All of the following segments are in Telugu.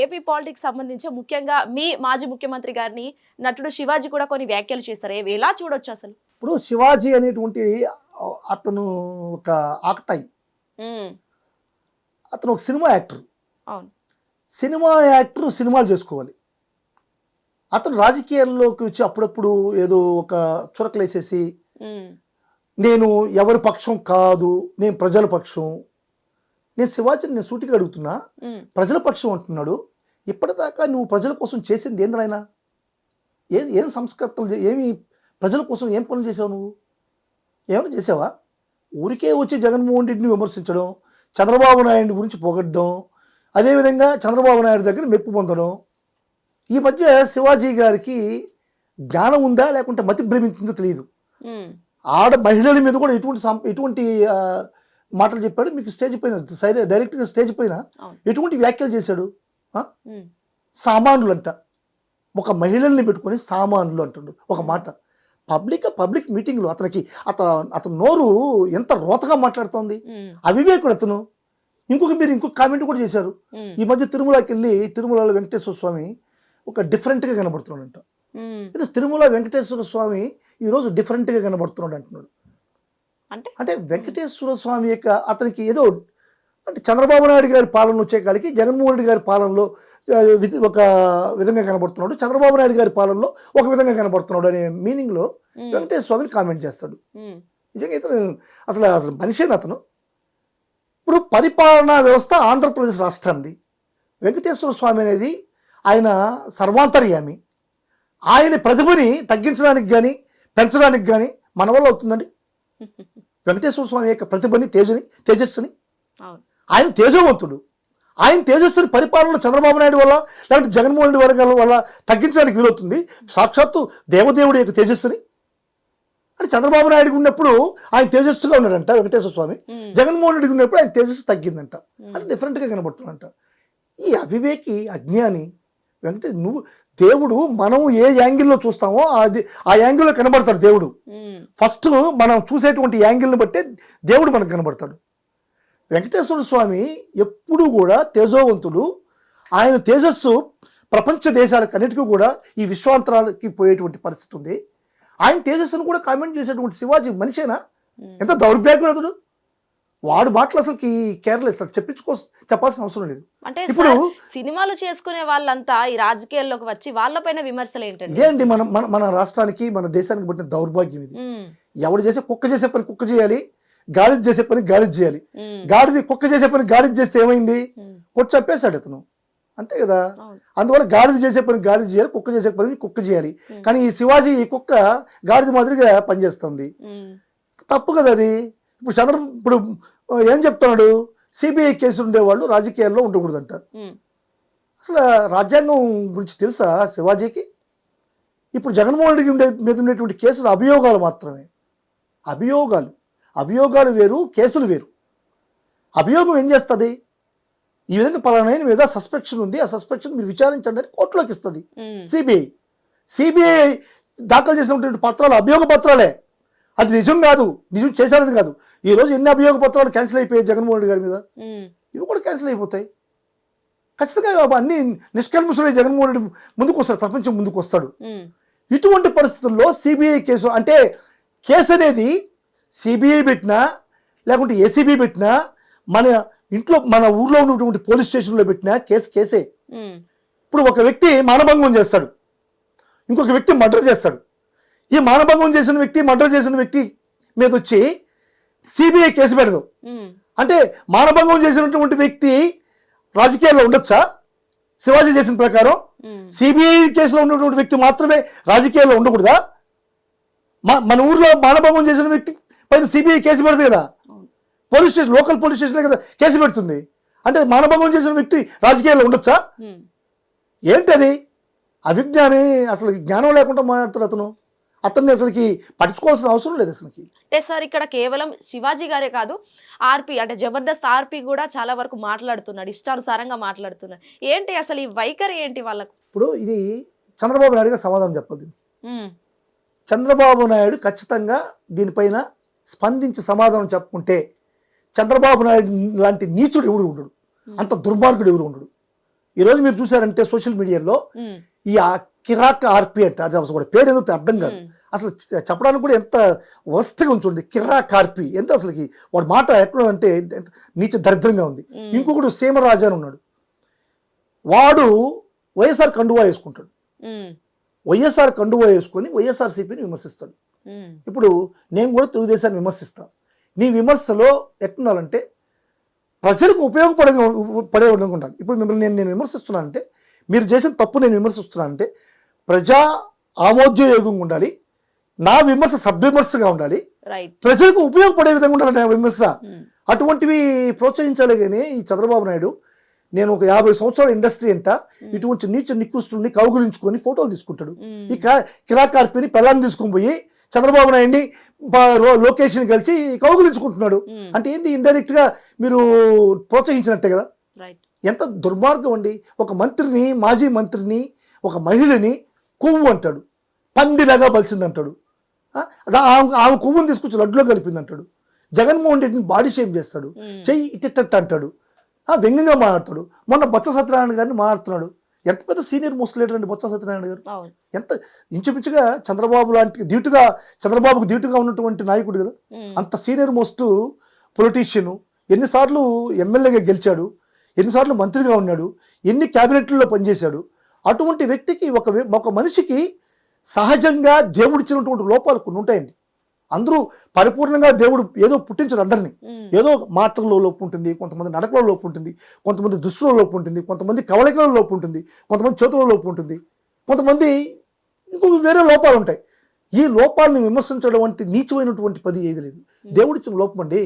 ఏపీ పాలిటిక్స్ సంబంధించి ముఖ్యంగా మీ మాజీ ముఖ్యమంత్రి గారిని నటుడు శివాజీ కూడా కొన్ని వ్యాఖ్యలు చేశారు. ఎలా చూడొచ్చు అసలు? ఇప్పుడు శివాజీ అనేటువంటి అతను ఒక ఆకతాయి. అతను ఒక సినిమా యాక్టర్. అవును. సినిమా యాక్టర్ సినిమాలు చేసుకోవాలి. అతను రాజకీయాల్లోకి వచ్చి అప్పుడప్పుడు ఏదో ఒక చురకలేసేసి నేను ఎవరి పక్షం కాదు, నేను ప్రజల పక్షం. నేను శివాజీని నేను సూటిగా అడుగుతున్నా, ప్రజల పక్షం అంటున్నాడు. ఇప్పటిదాకా నువ్వు ప్రజల కోసం చేసింది ఏంద్రైనా? ఏం సంస్కర్తలు, ఏమి ప్రజల కోసం ఏం పనులు చేసావు? నువ్వు ఏమైనా చేసావా? ఊరికే వచ్చి జగన్మోహన్ రెడ్డిని విమర్శించడం, చంద్రబాబు నాయుడు గురించి పొగడ్డం, అదేవిధంగా చంద్రబాబు నాయుడు దగ్గర మెప్పు పొందడం. ఈ మధ్య శివాజీ గారికి జ్ఞానం ఉందా లేకుంటే మతి భ్రమించిందో తెలియదు. మహిళల మీద కూడా ఎటువంటి మాటలు చెప్పాడు. మీకు స్టేజ్ పైన డైరెక్ట్గా స్టేజ్ పైన ఎటువంటి వ్యాఖ్యలు చేశాడు? సామాన్యులు అంట, ఒక మహిళల్ని పెట్టుకొని సామాన్యులు అంటాడు ఒక మాట. పబ్లిక్ మీటింగ్లో అతను నోరు ఎంత రోతగా మాట్లాడుతోంది. అవివేకుడు అతను. ఇంకొక కామెంట్ కూడా చేశారు. ఈ మధ్య తిరుమలకి వెళ్ళి తిరుమలలో వెంకటేశ్వర స్వామి ఒక డిఫరెంట్గా కనబడుతున్నాడంట. ఇది తిరుమల వెంకటేశ్వర స్వామి ఈరోజు డిఫరెంట్గా కనబడుతున్నాడు అంటున్నాడు. అంటే వెంకటేశ్వర స్వామి యొక్క అతనికి ఏదో అంటే చంద్రబాబు నాయుడు గారి పాలన వచ్చే కాలికి జగన్మోహన్ రెడ్డి గారి పాలనలో ఒక విధంగా కనబడుతున్నాడు, చంద్రబాబు నాయుడు గారి పాలనలో ఒక విధంగా కనబడుతున్నాడు అనే మీనింగ్లో వెంకటేశ్వర స్వామిని కామెంట్ చేస్తాడు. నిజంగా ఇతను అసలు మనిషేనా అతను? ఇప్పుడు పరిపాలనా వ్యవస్థ ఆంధ్రప్రదేశ్ రాష్ట్రాన్ని, వెంకటేశ్వర స్వామి అనేది ఆయన సర్వాంతర్యామి. ఆయన ప్రతిభని తగ్గించడానికి కానీ పెంచడానికి కానీ మన వల్ల అవుతుందండి? వెంకటేశ్వర స్వామి యొక్క ప్రతిభని తేజస్సుని ఆయన తేజవంతుడు. ఆయన తేజస్సుని పరిపాలనలో చంద్రబాబు నాయుడు వల్ల లేకపోతే జగన్మోహన్ రెడ్డి వర్గాల వల్ల తగ్గించడానికి వీలవుతుంది? సాక్షాత్తు దేవదేవుడి యొక్క తేజస్సుని అంటే చంద్రబాబు నాయుడు ఉన్నప్పుడు ఆయన తేజస్సుగా ఉన్నాడంట వెంకటేశ్వర స్వామి, జగన్మోహన్ రెడ్డి ఉన్నప్పుడు ఆయన తేజస్సు తగ్గిందంట. అది డిఫరెంట్గా కనబడుతుందంట. ఈ అవివేకి అజ్ఞాని నువ్వు దేవుడు మనం ఏ యాంగిల్లో చూస్తామో ఆ యాంగిల్లో కనబడతాడు దేవుడు. ఫస్ట్ మనం చూసేటువంటి యాంగిల్ని బట్టే దేవుడు మనకు కనబడతాడు. వెంకటేశ్వర స్వామి ఎప్పుడూ కూడా తేజోవంతుడు. ఆయన తేజస్సు ప్రపంచ దేశాలకు అన్నిటికీ కూడా ఈ విశ్వాంతరాలకి పోయేటువంటి పరిస్థితి ఉంది. ఆయన తేజస్సును కూడా కామెంట్ చేసేటువంటి శివాజీ మనిషేనా? ఎంత దౌర్భాగ్యుడు అతడు. వాడు మాటలు అసలుకి కేర్లెస్, అసలు చెప్పాల్సిన అవసరం లేదు. అంటే ఇప్పుడు సినిమాలు చేసుకునే వాళ్ళంతా ఈ రాజకీయాల్లోకి వచ్చి వాళ్ళపైన విమర్శలు ఏంటంటే ఇదే అండి మన రాష్ట్రానికి మన దేశానికి పట్టిన దౌర్భాగ్యం ఇది. ఎవడు కుక్క చేసే పని కుక్క చేయాలి, గాడిద చేసే పని గాడిద చేయాలి. కుక్క చేసే పని గాడిద చేస్తే ఏమైంది? కొట్టి చంపేశాడు అతను, అంతే కదా. అందువల్ల గాడిద చేసే పని గాడిద చేయాలి, కుక్క చేసే పని కుక్క చేయాలి. కానీ ఈ శివాజీ ఈ కుక్క గాడిద మాదిరిగా పనిచేస్తుంది. తప్పు కదా అది. ఇప్పుడు ఏం చెప్తున్నాడు? సిబిఐ కేసులు ఉండేవాళ్ళు రాజకీయాల్లో ఉండకూడదంట. అసలు రాజ్యాంగం గురించి తెలుసా శివాజీకి? ఇప్పుడు జగన్మోహన్ రెడ్డి మీద ఉండేటువంటి కేసులు అభియోగాలు మాత్రమే. అభియోగాలు వేరు, కేసులు వేరు. అభియోగం ఏం చేస్తుంది? ఈ విధంగా పలానా మీద సస్పెక్షన్ ఉంది, ఆ సస్పెక్షన్ మీరు విచారించండి అని కోర్టులోకి ఇస్తుంది సిబిఐ దాఖలు చేసినటువంటి పత్రాలు అభియోగ పత్రాలే. అది నిజం కాదు, నిజం చేశారని కాదు. ఈ రోజు ఎన్ని అభియోగ పత్రాలు క్యాన్సిల్ అయిపోయాయి జగన్మోహన్ రెడ్డి గారి మీద, ఇవి కూడా క్యాన్సిల్ అయిపోతాయి ఖచ్చితంగా. అన్ని నిష్కల్మషుడే జగన్మోహన్ రెడ్డి ముందుకు వస్తాడు, ప్రపంచం ముందుకు వస్తాడు. ఇటువంటి పరిస్థితుల్లో సిబిఐ కేసు అంటే కేసు అనేది సిబిఐ పెట్టినా లేకుంటే ఏసీబీ పెట్టినా మన ఊర్లో ఉన్నటువంటి పోలీస్ స్టేషన్లో పెట్టినా కేసే. ఇప్పుడు ఒక వ్యక్తి మానభంగం చేస్తాడు, ఇంకొక వ్యక్తి మర్డర్ చేస్తాడు. ఈ మానభంగం చేసిన వ్యక్తి మర్డర్ చేసిన వ్యక్తి మీద వచ్చి సిబిఐ కేసు పెడదు అంటే మానభంగం చేసినటువంటి వ్యక్తి రాజకీయాల్లో ఉండొచ్చా? శివాజీ చేసిన ప్రకారం సిబిఐ కేసులో ఉన్నటువంటి వ్యక్తి మాత్రమే రాజకీయాల్లో ఉండకూడదా? మన ఊర్లో మానభంగం చేసిన వ్యక్తి పైన సిబిఐ కేసు పెడదు కదా, లోకల్ పోలీస్ స్టేషన్ కదా కేసు పెడుతుంది. అంటే మానభంగం చేసిన వ్యక్తి రాజకీయాల్లో ఉండొచ్చా? ఏంటది? అవిజ్ఞాని, అసలు జ్ఞానం లేకుండా మాట్లాడుతాడు అతన్ని అసలుకి పట్టించుకోవాల్సిన అవసరం లేదు అసలుకి. అంటే సార్ ఇక్కడ కేవలం శివాజీ గారే కాదు, ఆర్పి అంటే జబర్దస్త్ ఆర్పి కూడా చాలా వరకు మాట్లాడుతున్నాడు, ఇష్టానుసారంగా మాట్లాడుతున్నాడు. ఏంటి అసలు ఈ వైఖరి ఏంటి వాళ్ళకు? ఇప్పుడు ఇది చంద్రబాబు నాయుడు గారు సమాధానం చెప్పదు. చంద్రబాబు నాయుడు ఖచ్చితంగా దీనిపైన స్పందించి సమాధానం చెప్పుకుంటే చంద్రబాబు నాయుడు లాంటి నీచుడు ఎవడు ఉండడు, అంత దుర్మార్గుడు ఎవరు ఉండడు. ఈరోజు మీరు చూసారంటే సోషల్ మీడియాలో ఈ కిరాక్ ఆర్పి అంటే అది అసలు పేరు ఏదో అర్థం కాదు, అసలు చెప్పడానికి కూడా ఎంత వస్తగా ఉంటుంది. కిరాక్ ఆర్పి ఎంత అసలుకి వాడి మాట ఎక్కడ అంటే నీచ దరిద్రంగా ఉంది. ఇంకొకడు సీమరాజా అని ఉన్నాడు, వాడు వైఎస్ఆర్ కండువా వేసుకుంటాడు, వైఎస్ఆర్ కండువా వేసుకొని వైఎస్ఆర్సీపీని విమర్శిస్తాడు. ఇప్పుడు నేను కూడా తెలుగుదేశాన్ని విమర్శిస్తాను. నీ విమర్శలో ఎట్లుండాలంటే ప్రజలకు పడే విధంగా ఉండాలి. ఇప్పుడు మిమ్మల్ని నేను విమర్శిస్తున్నానంటే, మీరు చేసిన తప్పు నేను విమర్శిస్తున్నానంటే ప్రజా ఆమోదయోగంగా ఉండాలి, నా విమర్శ సద్విమర్శగా ఉండాలి, ప్రజలకు ఉపయోగపడే విధంగా ఉండాలి నా విమర్శ. అటువంటివి ప్రోత్సహించాలి. కానీ ఈ చంద్రబాబు నాయుడు నేను ఒక 50 సంవత్సరాల ఇండస్ట్రీ అంట ఇటువంటి నీచ నికృష్టుల్ని కౌగులించుకొని ఫోటోలు తీసుకుంటాడు. ఈ కిరాకార్పిని పెళ్ళాన్ని తీసుకొని పోయి చంద్రబాబు నాయుడిని లోకేష్ని కలిసి కౌగులించుకుంటున్నాడు. అంటే ఏంది, ఇండైరెక్ట్ గా మీరు ప్రోత్సహించినట్టే కదా. ఎంత దుర్మార్గం అండి. ఒక మంత్రిని, మాజీ మంత్రిని, ఒక మహిళని కొవ్వు అంటాడు, పందిలాగా బలిసిందంటాడు, ఆమె కొవ్వుని తీసుకొచ్చి లడ్డులో కలిపింది అంటాడు. జగన్మోహన్ రెడ్డిని బాడీ షేమ్ చేస్తాడు, చెయ్యి ఇట్టట్టు అంటాడు, వ్యంగ్యంగా మాట్లాడతాడు. మొన్న బొత్స సత్యనారాయణ గారిని మాట్లాడుతున్నాడు. ఎంత పెద్ద సీనియర్ మోస్ట్ లీడర్ అండి బొత్స సత్యనారాయణ గారు. ఎంత ఇంచుమించుగా చంద్రబాబుకు ధీటుగా ఉన్నటువంటి నాయకుడు కదా. అంత సీనియర్ మోస్ట్ పొలిటీషియన్, ఎన్నిసార్లు ఎమ్మెల్యేగా గెలిచాడు, ఎన్నిసార్లు మంత్రిగా ఉన్నాడు, ఎన్ని క్యాబినెట్లలో పనిచేశాడు. అటువంటి వ్యక్తికి ఒక మనిషికి సహజంగా దేవుడిచ్చినటువంటి లోపాలు కొన్ని ఉంటాయండి. అందరూ పరిపూర్ణంగా దేవుడు ఏదో పుట్టించడు అందరినీ. ఏదో మాటల్లో లోపు ఉంటుంది, కొంతమంది నడకలో లోపు ఉంటుంది, కొంతమంది దుస్తులో లోపు ఉంటుంది, కొంతమంది కవళికలలో లోపు ఉంటుంది, కొంతమంది చేతుల్లో లోపు ఉంటుంది, కొంతమంది ఇంకొక వేరే లోపాలు ఉంటాయి. ఈ లోపాలను విమర్శించడం వంటి నీచమైనటువంటి పది ఏది లేదు. దేవుడిచ్చిన లోపం అండి.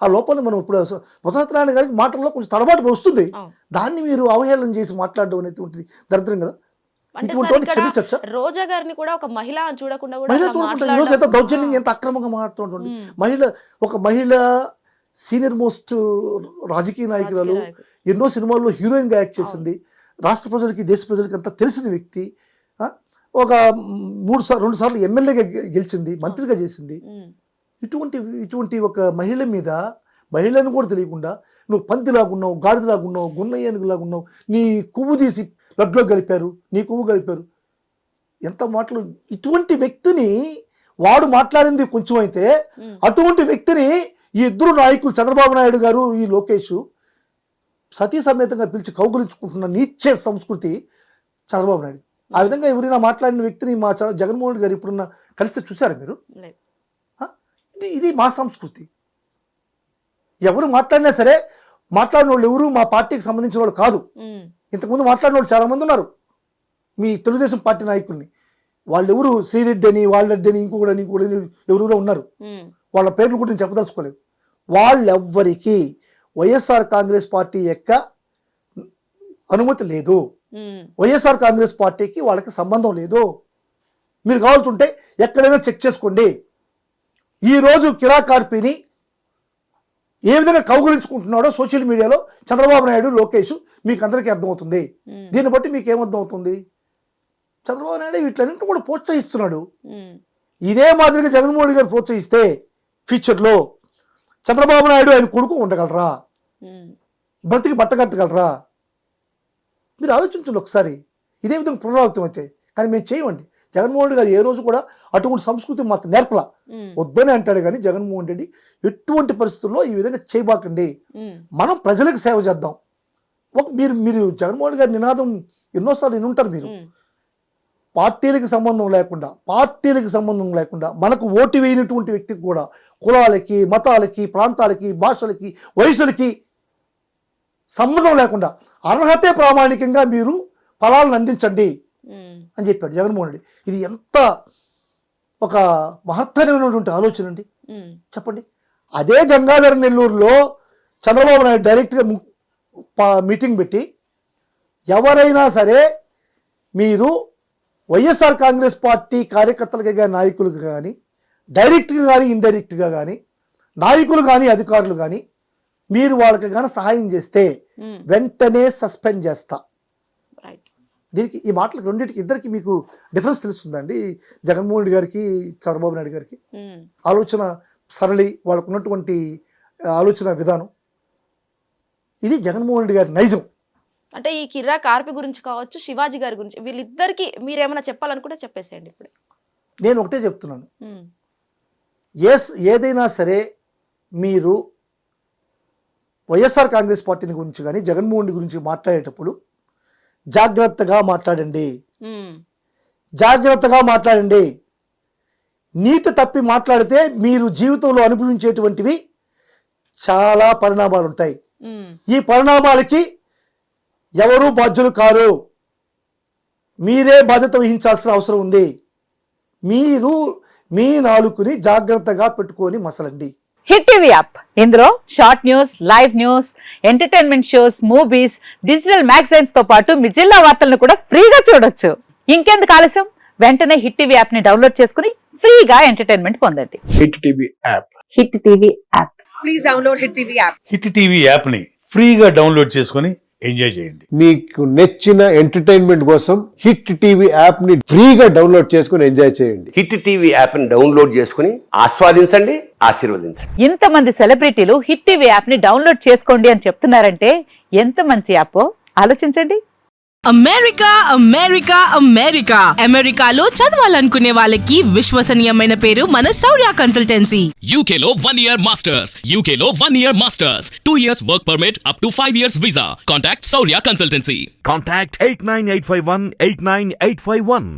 ఆ లోపాన్ని మనం ఇప్పుడు బొత్స గారికి మాటల్లో కొంచెం తడబాటు వస్తుంది, దాన్ని మీరు అవహేళన చేసి మాట్లాడడం అనేటువంటిది దరిద్రం కదా. రోజా గారిని కూడా ఒక మహిళ అని చూడకుండా ఎంత దౌర్జన్యంగా, ఎంత అక్రమంగా మాట్లాడుతుంటుంది. ఒక మహిళ సీనియర్ మోస్ట్ రాజకీయ నాయకురాలు, ఎన్నో సినిమాల్లో హీరోయిన్ గా యాక్ట్ చేసింది, రాష్ట్ర ప్రజలకి దేశ ప్రజలకి అంతా తెలిసిన వ్యక్తి, ఒక 2 సార్లు ఎమ్మెల్యేగా గెలిచింది, మంత్రిగా చేసింది. ఇటువంటి ఒక మహిళను కూడా తెలియకుండా నువ్వు పందిలాగున్నావు, గాడిదలాగున్నావు, గున్నయ్యనులాగున్నావు, నీ కొవ్వు తీసి లడ్లో కలిపారు, నీ కొవ్వు కలిపారు, ఎంత మాటలు. ఇటువంటి వ్యక్తిని వాడు మాట్లాడింది కొంచెం అయితే, అటువంటి వ్యక్తిని ఈ ఇద్దరు నాయకులు చంద్రబాబు నాయుడు గారు, ఈ లోకేష్ సతీ సమేతంగా పిలిచి కౌగులించుకుంటున్న నీచే సంస్కృతి చంద్రబాబు నాయుడు. ఆ విధంగా ఎవరైనా మాట్లాడిన వ్యక్తిని మా జగన్మోహన్ గారు ఇప్పుడున్న కలిస్తే చూసారా మీరు? ఇది మా సంస్కృతి. ఎవరు మాట్లాడినా సరే, మాట్లాడిన వాళ్ళు ఎవరు మా పార్టీకి సంబంధించిన వాళ్ళు కాదు. ఇంతకుముందు మాట్లాడిన వాళ్ళు చాలా మంది ఉన్నారు మీ తెలుగుదేశం పార్టీ నాయకుల్ని. వాళ్ళు ఎవరు శ్రీరెడ్డి అని, వాళ్ళరెడ్డి అని, ఇంకొకటి ఎవరెవరో ఉన్నారు. వాళ్ళ పేర్లు కూడా నేను చెప్పదలుచుకోలేదు. వాళ్ళెవ్వరికి వైఎస్ఆర్ కాంగ్రెస్ పార్టీ యొక్క అనుమతి లేదు, వైఎస్ఆర్ కాంగ్రెస్ పార్టీకి వాళ్ళకి సంబంధం లేదు. మీరు కావాల్సింటే ఎక్కడైనా చెక్ చేసుకోండి. ఈరోజు కిరాకార్పిని ఏ విధంగా కౌగులించుకుంటున్నాడో సోషల్ మీడియాలో చంద్రబాబు నాయుడు, లోకేష్ మీకు అందరికీ అర్థమవుతుంది. దీన్ని బట్టి మీకు ఏమర్థం అవుతుంది? చంద్రబాబు నాయుడు వీటిలన్నింటినీ కూడా ప్రోత్సహిస్తున్నాడు. ఇదే మాదిరిగా జగన్మోహన్ గారు ప్రోత్సహిస్తే ఫ్యూచర్లో చంద్రబాబు నాయుడు ఆయన కొడుకు ఉండగలరా? బ్రతికి బట్టగట్టగలరా? మీరు ఆలోచించండి ఒకసారి. ఇదే విధంగా పునరావృతం అయితే. కానీ మేము చేయమండి. జగన్మోహన్ రెడ్డి గారు ఏ రోజు కూడా అటువంటి సంస్కృతి మాకు నేర్పలా. వద్దని అంటాడు కానీ జగన్మోహన్ రెడ్డి ఎటువంటి పరిస్థితుల్లో ఈ విధంగా చేయబాకండి, మనం ప్రజలకు సేవ చేద్దాం. మీరు జగన్మోహన్ రెడ్డి గారి నినాదం ఎన్నోసార్లు వినుంటారు మీరు. పార్టీలకు సంబంధం లేకుండా మనకు ఓటు వేయనటువంటి వ్యక్తికి కూడా కులాలకి, మతాలకి, ప్రాంతాలకి, భాషలకి, వయసులకి సంబంధం లేకుండా అర్హతే ప్రామాణికంగా మీరు ఫలాలను అందించండి అని చెప్పాడు జగన్మోహన్ రెడ్డి. ఇది ఎంత ఒక మహత్తరమైనటువంటి ఆలోచన అండి, చెప్పండి. అదే గంగాధర నెల్లూరులో చంద్రబాబు నాయుడు డైరెక్ట్గా మీటింగ్ పెట్టి ఎవరైనా సరే మీరు వైఎస్ఆర్ కాంగ్రెస్ పార్టీ కార్యకర్తలుగా కానీ, నాయకులుగా కానీ, డైరెక్ట్గా కానీ ఇండైరెక్ట్గా కానీ, నాయకులు కానీ అధికారులు కానీ మీరు వాళ్ళకి కానీ సహాయం చేస్తే వెంటనే సస్పెండ్ చేస్తా. దీనికి ఈ మాటలకు రెండింటికి ఇద్దరికి మీకు డిఫరెన్స్ తెలుస్తుందండి. జగన్మోహన్ రెడ్డి గారికి, చంద్రబాబు నాయుడు గారికి ఆలోచన సరళి, వాళ్ళకు ఉన్నటువంటి ఆలోచన విధానం, ఇది జగన్మోహన్ రెడ్డి గారి నైజం. అంటే ఈ కిర్రా కార్పి గురించి కావచ్చు, శివాజీ గారి గురించి, వీళ్ళిద్దరికి మీరు ఏమైనా చెప్పాలనుకుంటే చెప్పేసేయండి ఇప్పుడు. నేను ఒకటే చెప్తున్నాను, ఏదైనా సరే మీరు వైఎస్ఆర్ కాంగ్రెస్ పార్టీని గురించి కానీ జగన్మోహన్ రెడ్డి గురించి మాట్లాడేటప్పుడు జాగ్రత్తగా మాట్లాడండి, జాగ్రత్తగా మాట్లాడండి. నీతి తప్పి మాట్లాడితే మీరు జీవితంలో అనుభవించేటువంటివి చాలా పరిణామాలు ఉంటాయి. ఈ పరిణామాలకి ఎవరూ బాధ్యులు కారు, మీరే బాధ్యత వహించాల్సిన అవసరం ఉంది. మీరు మీ నాలుకని జాగ్రత్తగా పెట్టుకొని మసలండి. హిట్ టీవీ యాప్, ఇందులో short news, live news, entertainment shows, movies, digital magazines తో పాటు మీ జిల్లా వార్తలను కూడా ఫ్రీగా చూడొచ్చు. ఇంకెందుకు ఆలస్యం, వెంటనే హిట్ టీవీ యాప్ ని డౌన్లోడ్ చేసుకుని ఫ్రీగా ఎంటర్టైన్మెంట్ పొందండి. Hit TV app. Hit TV app. Please download hit TV app. Hit TV app ని ఫ్రీగా డౌన్లోడ్ చేసుకొని ఎంజాయ్ చేయండి. మీకు నచ్చిన ఎంటర్టైన్మెంట్ కోసం హిట్ టీవీ యాప్ ని ఫ్రీగా డౌన్లోడ్ చేసుకుని ఎంజాయ్ చేయండి. హిట్ టీవీ యాప్ ని డౌన్లోడ్ చేసుకుని ఆస్వాదించండి, ఆశీర్వదించండి. ఇంతమంది సెలబ్రిటీలు హిట్ టీవీ యాప్ ని డౌన్లోడ్ చేసుకోండి అని చెప్తున్నారంటే ఎంత మంచి యాప్ ఆలోచించండి. అమెరికా అమెరికా అమెరికా అమెరికాలో చదవాలనుకునే వాళ్ళకి విశ్వసనీయమైన పేరు మన శౌర్య కన్సల్టెన్సీ. UK లో 1 year masters. UK లో 1 year masters. 2 years work permit up to 5 years visa. Contact Saurya Consultancy. Contact 89851 89851.